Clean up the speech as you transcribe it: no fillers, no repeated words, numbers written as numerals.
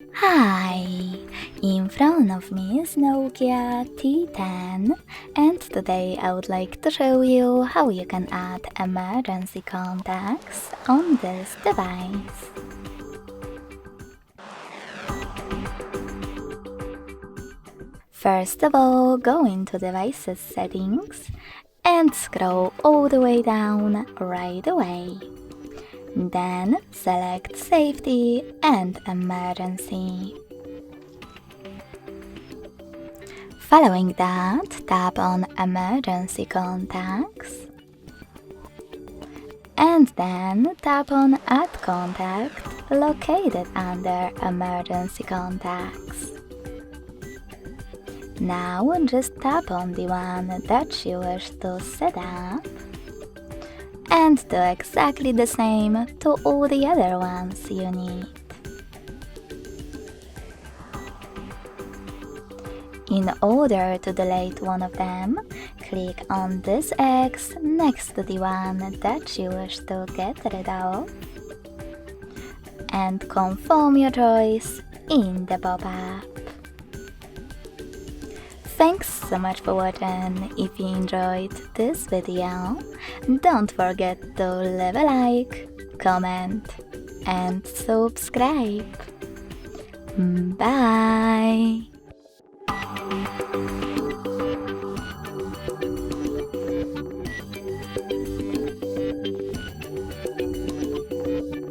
Hi! In front of me is Nokia T10 and today I would like to show you how you can add emergency contacts on this device. First of all, go into Devices Settings and scroll all the way down right away. Then select Safety and Emergency. Following that, tap on Emergency Contacts and then tap on Add Contact located under Emergency Contacts. Now just tap on the one that you wish to set up and do exactly the same to all the other ones you need. In order to delete one of them, click on this X next to the one that you wish to get rid of and confirm your choice in the pop-up. Thanks so much for watching. If you enjoyed this video, don't forget to leave a like, comment and subscribe. Bye!